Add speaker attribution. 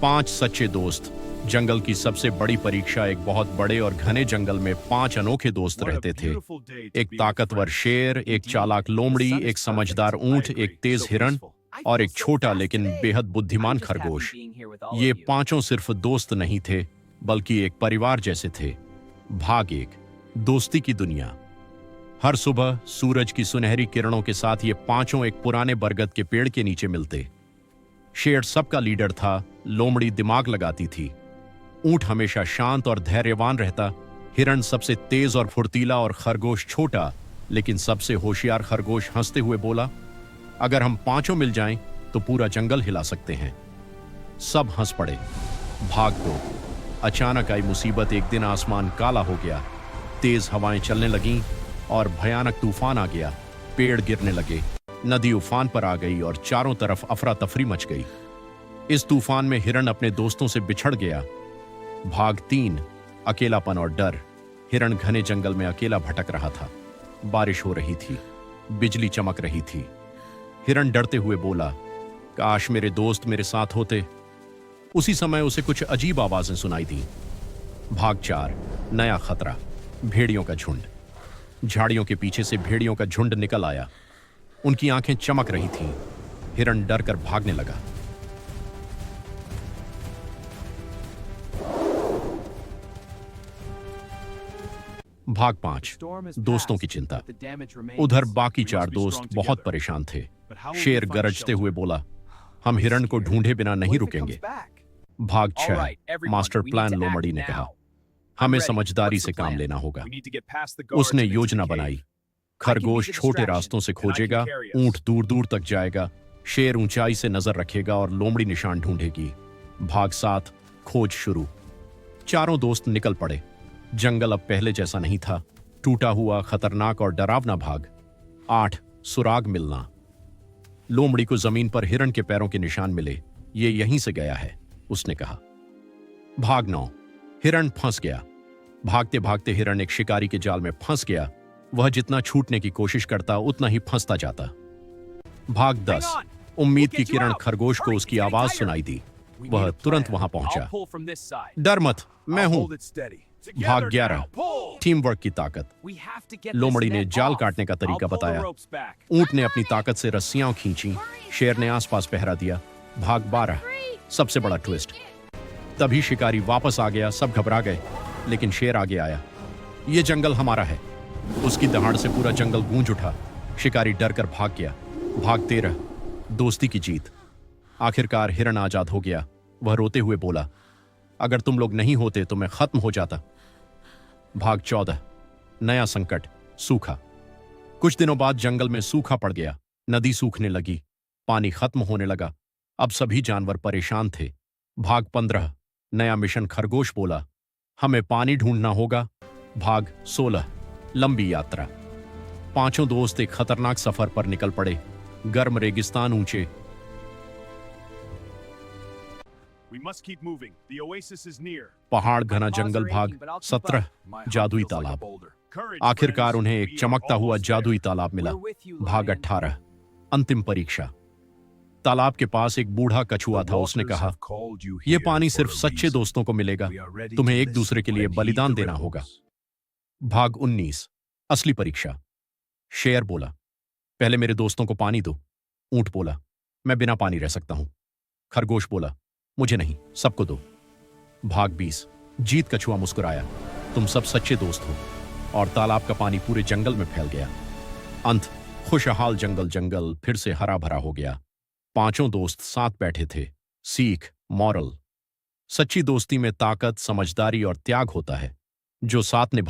Speaker 1: 5 सच्चे दोस्त। जंगल की सबसे बड़ी परीक्षा। एक बहुत बड़े और घने जंगल में 5 अनोखे दोस्त रहते थे। एक ताकतवर शेर, एक चालाक लोमड़ी, एक समझदार ऊंट, एक तेज हिरण और एक छोटा लेकिन बेहद बुद्धिमान खरगोश। ये पांचों सिर्फ दोस्त नहीं थे, बल्कि एक परिवार जैसे थे। भाग 1, दोस्ती की दुनिया। हर सुबह सूरज की सुनहरी किरणों के साथ ये पांचों एक पुराने बरगद के पेड़ के नीचे मिलते। शेर सबका लीडर था, लोमड़ी दिमाग लगाती थी, ऊंट हमेशा शांत और धैर्यवान रहता, हिरण सबसे तेज और फुर्तीला और खरगोश छोटा लेकिन सबसे होशियार खरगोश हंसते हुए बोला, अगर हम पांचों मिल जाएं तो पूरा जंगल हिला सकते हैं। सब हंस पड़े। भाग 2। अचानक आई मुसीबत। एक दिन आसमान काला हो गया, तेज हवाएं चलने लगीं और भयानक तूफान आ गया। पेड़ गिरने लगे, नदी उफान पर आ गई और चारों तरफ अफरा तफरी मच गई। इस तूफान में हिरण अपने दोस्तों से बिछड़ गया। भाग 3। अकेलापन और डर। हिरण घने जंगल में अकेला भटक रहा था। बारिश हो रही थी, बिजली चमक रही थी। हिरण डरते हुए बोला, काश मेरे दोस्त मेरे साथ होते। उसी समय उसे कुछ अजीब आवाजें सुनाई दी। भाग 4। नया खतरा। भेड़ियों का झुंड। झाड़ियों के पीछे से भेड़ियों का झुंड निकल आया। उनकी आंखें चमक रही थीं। हिरण डरकर भागने लगा। भाग 5। दोस्तों की चिंता। उधर बाकी 4 दोस्त बहुत परेशान थे। शेर गरजते हुए बोला, हम हिरण को ढूंढे बिना नहीं रुकेंगे। भाग 6। Master plan. लोमड़ी ने कहा, हमें समझदारी से काम लेना होगा। उसने योजना बनाई। खरगोश छोटे रास्तों से खोजेगा, ऊंट दूर दूर तक जाएगा, शेर ऊंचाई से नजर रखेगा और लोमड़ी निशान ढूंढेगी। भाग 7। खोज शुरू। चारों दोस्त निकल पड़े। जंगल अब पहले जैसा नहीं था, टूटा हुआ, खतरनाक और डरावना। भाग 8। सुराग मिलना। लोमड़ी को जमीन पर हिरण के पैरों के निशान मिले। ये यहीं से गया है, उसने कहा। भाग 9। हिरण फंस गया। भागते भागते हिरण एक शिकारी के जाल में फंस गया। वह जितना छूटने की कोशिश करता उतना ही फंसता जाता। भाग 10। उम्मीद की किरण। खरगोश को उसकी आवाज सुनाई दी। वह तुरंत वहां पहुंचा। डर मत, मैं हूं। भाग 11। टीम वर्क की ताकत। लोमड़ी ने जाल काटने का तरीका बताया। ऊंट ने अपनी ताकत से रस्सियां खींची। शेर ने आसपास पहरा दिया। भाग 12। सबसे बड़ा ट्विस्ट। तभी शिकारी वापस आ गया। सब घबरा गए, लेकिन शेर आगे आया। यह जंगल हमारा है। उसकी दहाड़ से पूरा जंगल गूंज उठा। शिकारी डर कर भाग गया। भाग 13। दोस्ती की जीत। आखिरकार हिरण आजाद हो गया। वह रोते हुए बोला, अगर तुम लोग नहीं होते तो मैं खत्म हो जाता। भाग 14। नया संकट। सूखा। कुछ दिनों बाद जंगल में सूखा पड़ गया। नदी सूखने लगी, पानी खत्म होने लगा। अब सभी जानवर परेशान थे। भाग 15। नया मिशन। खरगोश बोला, हमें पानी ढूंढना होगा। भाग 16। लंबी यात्रा। पांचों दोस्त एक खतरनाक सफर पर निकल पड़े। गर्म रेगिस्तान, ऊंचे पहाड़, घना जंगल। भाग 17। जादुई तालाब। आखिरकार उन्हें एक चमकता हुआ जादुई तालाब मिला। भाग 18। अंतिम परीक्षा। तालाब के पास एक बूढ़ा कछुआ था। उसने कहा, यह पानी सिर्फ सच्चे दोस्तों को मिलेगा। तुम्हें एक दूसरे के लिए बलिदान देना होगा। भाग 19। असली परीक्षा। शेर बोला, पहले मेरे दोस्तों को पानी दो। ऊंट बोला, मैं बिना पानी रह सकता हूं। खरगोश बोला, मुझे नहीं, सबको दो। भाग 20। जीत। कछुआ मुस्कुराया, तुम सब सच्चे दोस्त हो। और तालाब का पानी पूरे जंगल में फैल गया। अंत। खुशहाल जंगल। जंगल फिर से हरा भरा हो गया। पांचों दोस्त साथ बैठे थे। सीख। मॉरल। सच्ची दोस्ती में ताकत, समझदारी और त्याग होता है। जो साथ निभा